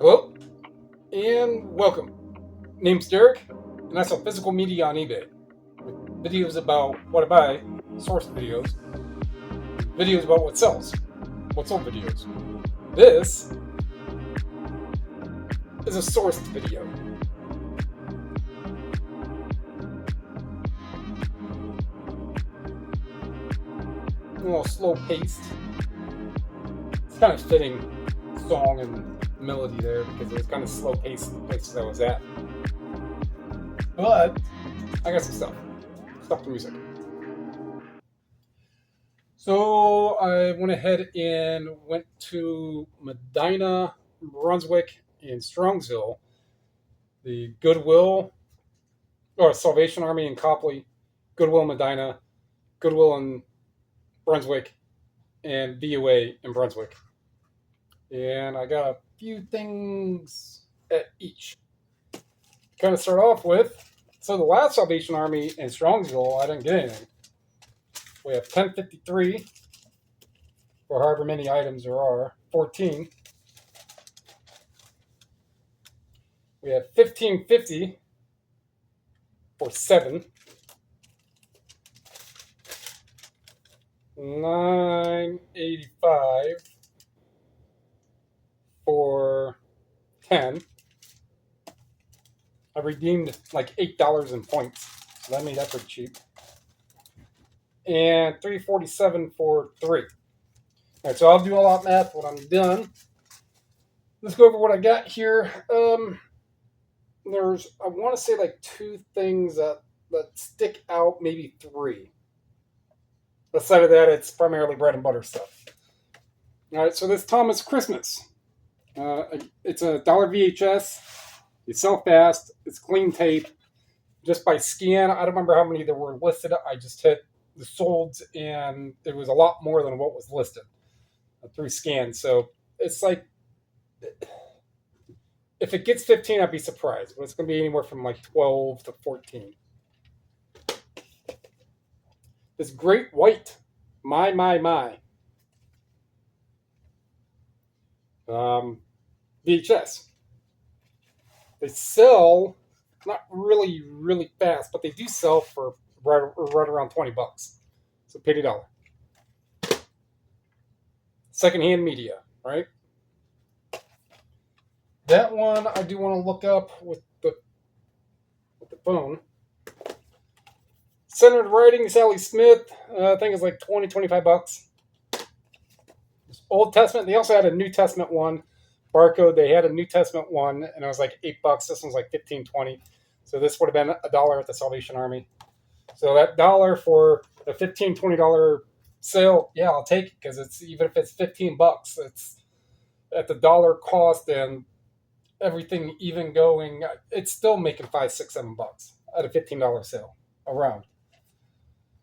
Hello and welcome. Name's Derek, and I sell physical media on eBay. With videos about what I buy, source videos, videos about what sells, what sold videos. This is a sourced video. A little slow paced. It's kind of fitting song and melody there because it was kind of slow paced in the places I was at. But I got some stuff to music. So I went ahead and went to Medina, Brunswick, and Strongsville, the Goodwill, or Salvation Army in Copley, Goodwill Medina, Goodwill in Brunswick, and VUA in Brunswick. And I got a few things at each. Kind of start off with, so the last Salvation Army in Strongsville, I didn't get anything. We have 1053 for however many items there are, 14. We have 1550 for 7. 985 for 10. I redeemed like $8 in points, so that made that pretty cheap. And 347 for 3. All right, so I'll do all that math when I'm done. Let's go over what I got here. There's, I want to say like 2 things that stick out, maybe 3. Aside of that, it's primarily bread and butter stuff. All right, so this Thomas Christmas. It's a $1 VHS. You sell fast. It's clean tape. Just by scan, I don't remember how many there were listed. I just hit the solds, and it was a lot more than what was listed through scan. So it's like, if it gets 15, I'd be surprised. But it's going to be anywhere from like 12 to 14. This great white, my. VHS. They sell not really fast, but they do sell for right around $20. So paid $1. Secondhand media, right? That one I do want to look up with the phone. Centered Writing, Sally Smith. I think it's like $20-$25. Old Testament. They also had a New Testament one. Barcode. They had a New Testament one, and it was like $8. This one's like $15-$20. So this would have been $1 at the Salvation Army. So that $1 for the $15-$20 sale, yeah, I'll take it, because it's, even if it's $15, it's at the dollar cost and everything even going, it's still making $5, $6, $7 at a $15 sale around.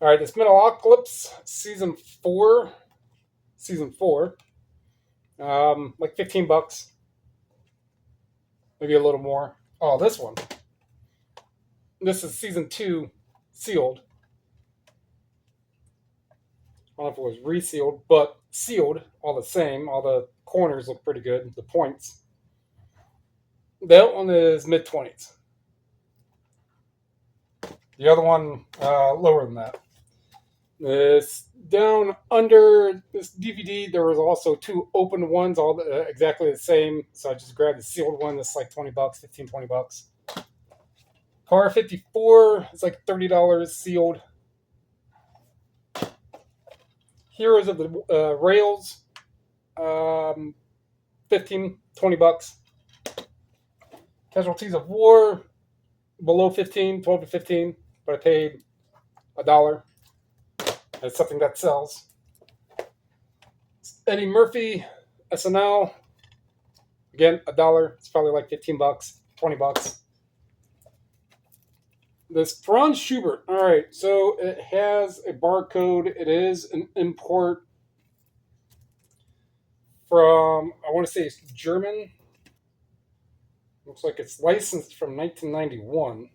All right, this Metalocalypse season 4, like $15, maybe a little more. Oh, this one. This is season 2, sealed. I don't know if it was resealed, but sealed all the same. All the corners look pretty good. The points. That one is mid-20s. The other one lower than that. This down under this DVD, there was also 2 open ones, all exactly the same. So I just grabbed the sealed one. That's like $20, $15-$20. Car 54 is like $30 sealed. Heroes of the Rails, $15-$20. Casualties of War, below 15, 12 to 15, but I paid $1. It's something that sells. Eddie Murphy, SNL, again, $1. It's probably like $15, $20. This Franz Schubert. All right, so it has a barcode. It is an import from, I want to say it's German. Looks like it's licensed from 1991.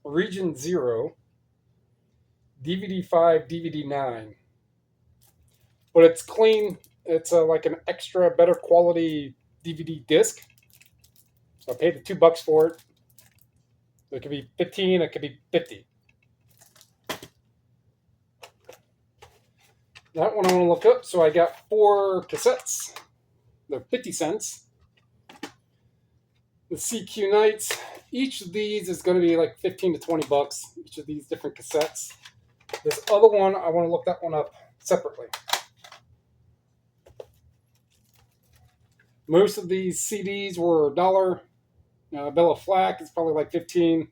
Region 0. DVD 5, DVD 9. But it's clean. It's like an extra, better quality DVD disc. So I paid the $2 for it. It could be 15, it could be 50. That one I want to look up. So I got 4 cassettes. They're 50 cents. The CQ Nights. Each of these is going to be like 15 to 20 bucks. Each of these different cassettes. This other one, I want to look that one up separately. Most of these CDs were $1. Bella Flack is probably like 15.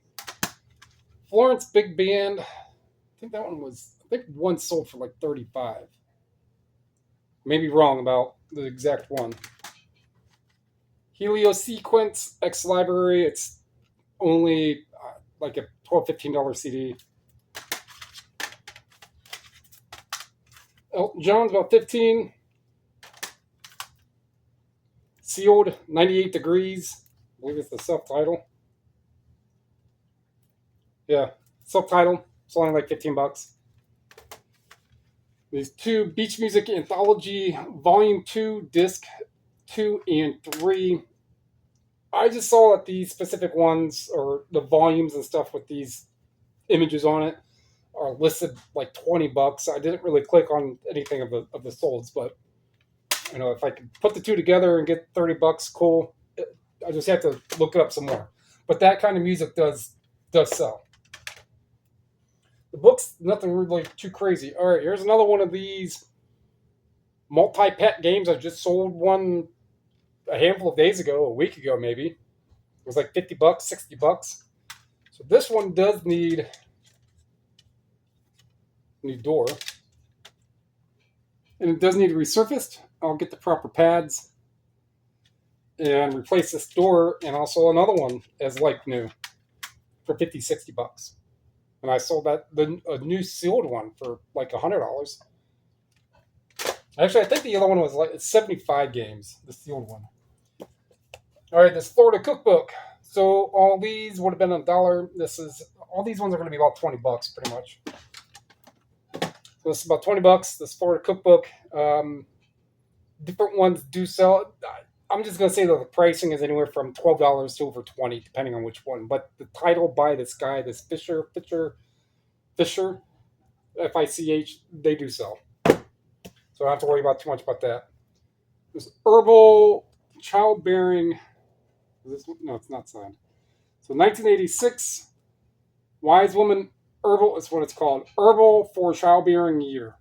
Florence Big Band. I think that one was. I think one sold for like 35. Maybe wrong about the exact one. Helio Sequence X Library. It's only like a $12, $15 CD. Elton John's about 15. Sealed 98 Degrees. I believe it's the self-title. Yeah, self-title. It's only like 15 bucks. These 2 Beach Music Anthology Volume 2, Disc 2 and 3. I just saw that these specific ones, or the volumes and stuff with these images on it, are listed like 20 bucks. I didn't really click on anything of the solds, but if I could put the 2 together and get 30 bucks, cool. I just have to look it up some more. But that kind of music does sell. The book's nothing really too crazy. All right, here's another one of these multi-pack games. I just sold one a handful of days ago, a week ago maybe. It was like 50 bucks, 60 bucks. So this one does need door. And it does need resurfaced. I'll get the proper pads and replace this door, and also another one as like new for 50, 60 bucks. And I sold a new sealed one for like $100. Actually, I think the other one was like 75 games, the sealed one. All right, this Florida cookbook. So all these would have been $1. All these ones are going to be about 20 bucks pretty much. So this is about 20 bucks, this Florida cookbook. Different ones do sell. I'm just going to say that the pricing is anywhere from $12 to over $20, depending on which one. But the title by this guy, this Fisher, F-I-C-H, they do sell. So I don't have to worry about too much about that. This Herbal Childbearing. No, it's not signed. So 1986, Wise Woman Herbal is what it's called. Herbal for Childbearing Year.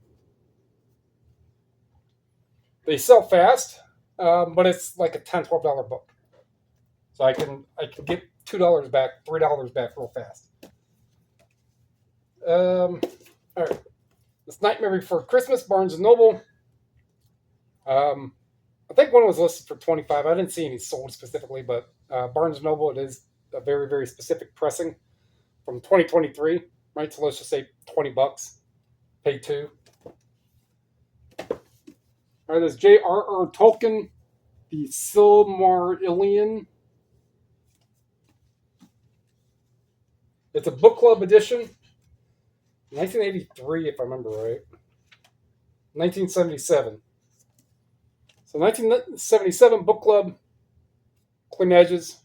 They sell fast, but it's like a $10, $12 book. So I can get $2 back, $3 back real fast. All right. This Nightmare Before Christmas, Barnes & Noble. I think one was listed for 25. I didn't see any sold specifically, but Barnes & Noble, it is a very, very specific pressing from 2023, right? So let's just say 20 bucks. Pay 2. All right, there's J.R.R. Tolkien, the Silmarillion. It's a book club edition. 1983, if I remember right. 1977. So 1977 book club. Clean edges.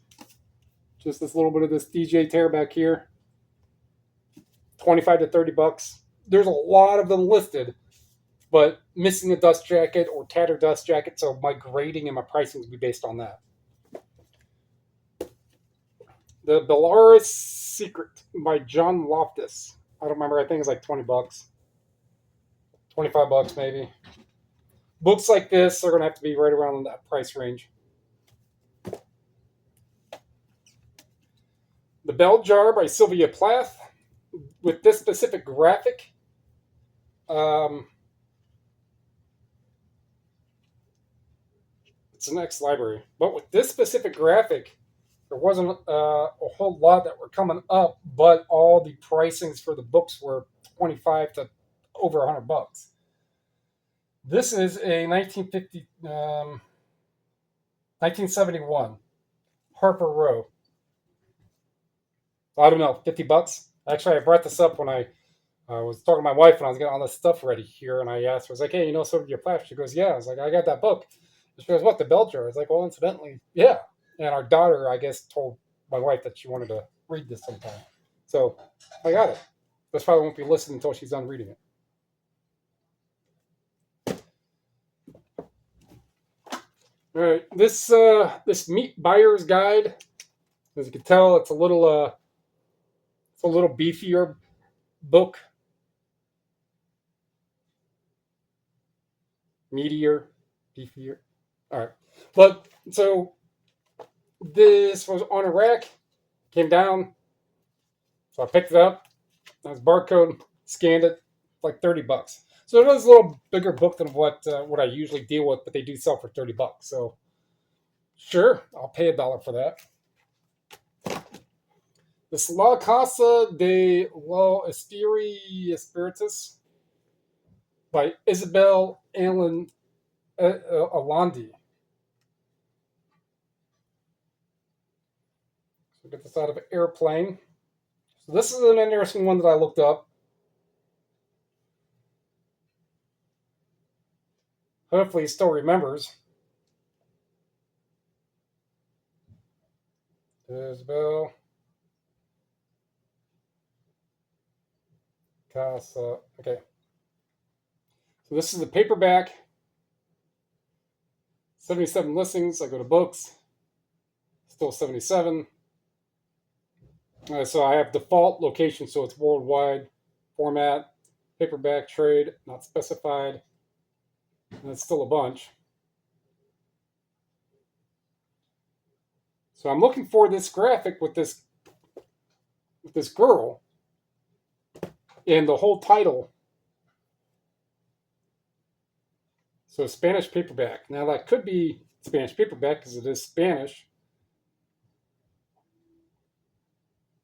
Just this little bit of this DJ tear back here. 25 to 30 bucks. There's a lot of them listed, but missing a dust jacket or tattered dust jacket, so my grading and my pricing will be based on that. The Belarus Secret by John Loftus. I don't remember. I think it's like 20 bucks. 25 bucks maybe. Books like this are going to have to be right around that price range. The Bell Jar by Sylvia Plath. With this specific graphic, it's an X library. But with this specific graphic, there wasn't a whole lot that were coming up, but all the pricings for the books were 25 to over 100 bucks. This is a 1971 Harper Row. I don't know, 50 bucks? Actually, I brought this up when I was talking to my wife and I was getting all this stuff ready here, and I asked her, I was like, hey, Sylvia Plath? She goes, yeah. I was like, I got that book. She goes, what, the bell jar? I was like, well, incidentally, yeah. And our daughter, I guess, told my wife that she wanted to read this sometime. So I got it. This probably won't be listened until she's done reading it. All right, this meat buyer's guide, as you can tell, it's a little beefier book, meatier, beefier. All right, but so this was on a rack, came down, so I picked it up. That's barcode, scanned it, like $30. So it is a little bigger book than what I usually deal with, but they do sell for $30. So sure, I'll pay $1 for that. This La Casa de los Espiritus by Isabel Allen Alandi. So get this out of an airplane. So this is an interesting one that I looked up. Hopefully he still remembers. Isabel Casa. Okay. So this is the paperback. 77 listings. I go to books. Still 77. So I have default location, so it's worldwide. Format, paperback, trade, not specified. And it's still a bunch. So I'm looking for this graphic with this girl and the whole title. So Spanish paperback. Now that could be Spanish paperback because it is Spanish.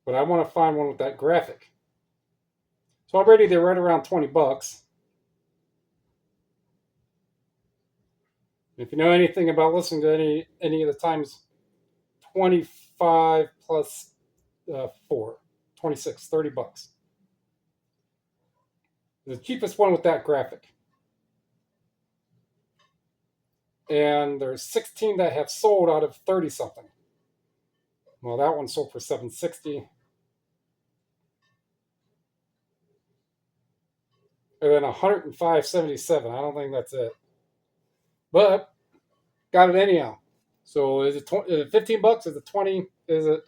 But I want to find one with that graphic. So already they're right around $20. If you know anything about listening to any of the times, 25 plus 4, 26, $30. The cheapest one with that graphic. And there's 16 that have sold out of 30 something. Well, that one sold for $760. And then $105.77. I don't think that's it. But got it anyhow. So is it $15? Is it 20? Is it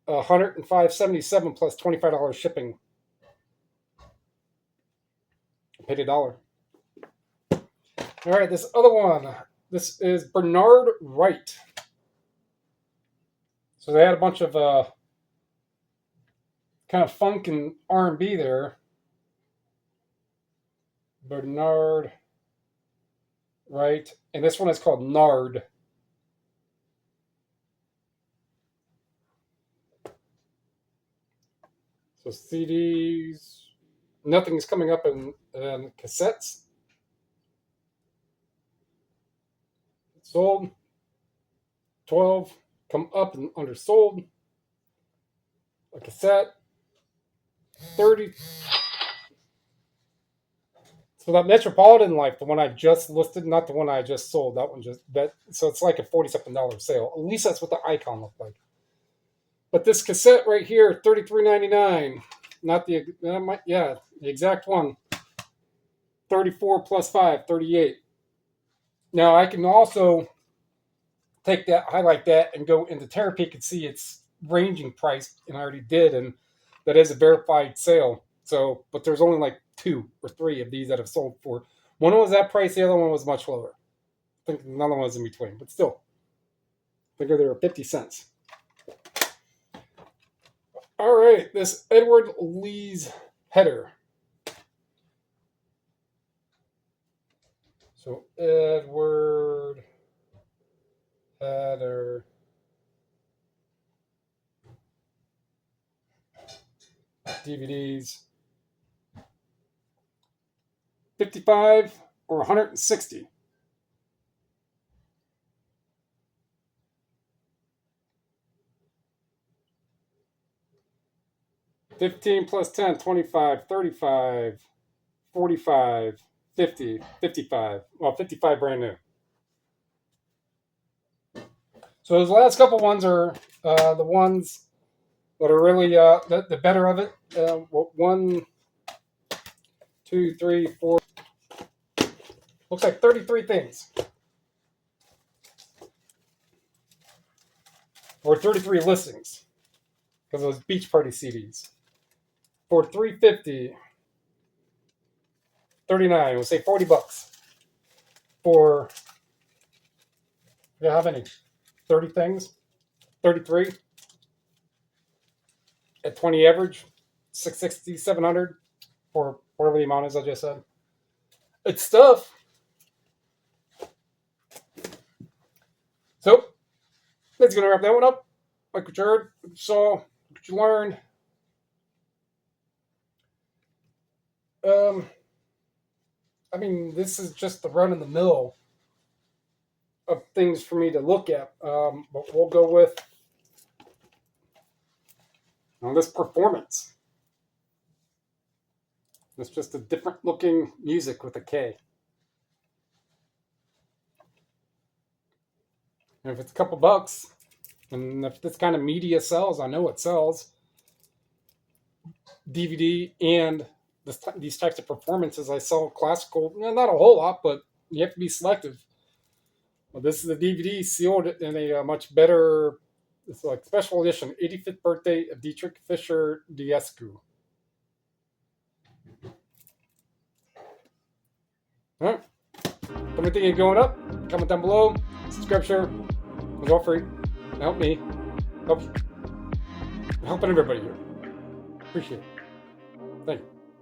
$105.77 plus $25 shipping? I paid $1. All right, this other one. This is Bernard Wright. So they had a bunch of kind of funk and R&B there. Bernard Wright, and this one is called Nard. So CDs, nothing's coming up in cassettes. Sold. 12 come up and undersold. A cassette. 30. So that Metropolitan Life, the one I just listed, not the one I just sold, that one just that. So it's like a $40-something sale. At least that's what the icon looked like. But this cassette right here, $33.99. Not the the exact one. 34 plus 5, 38. Now I can also take that, highlight that, and go into Terapeak and see its ranging price, and I already did, and that is a verified sale. So, but there's only like 2 or 3 of these that have sold for. One was that price, the other one was much lower. I think another one was in between, but still, I think they were 50 cents. All right, this Edward Lee's header. So Edward header. DVDs. 55 or 160. $15 plus 10, 25, 35, 45, 50, 55. Well, 55 brand new. So those last couple ones are the ones that are really the better of it. 1, 2, 3, 4. Looks like 33 things. Or 33 listings. Because those beach party CDs. For $350, 39, we'll say $40 for, how many? 30 things? 33 at 20 average, 660, 700 for whatever the amount is I just said. It's stuff. So that's gonna wrap that one up. Like what you heard, what you saw, what you learned. I mean, this is just the run of the mill of things for me to look at. But we'll go with this performance. It's just a different looking music with a K. And if it's a couple bucks, and if this kind of media sells, I know it sells. DVD and these types of performances, I sell classical, not a whole lot, but you have to be selective. Well, this is the DVD sealed in a much better, it's like special edition, 85th birthday of Dietrich Fischer Diescu. All right. Everything is going up. Comment down below. Subscribe, share. It's all free. Help me. Helping everybody here. Appreciate it. Thank you.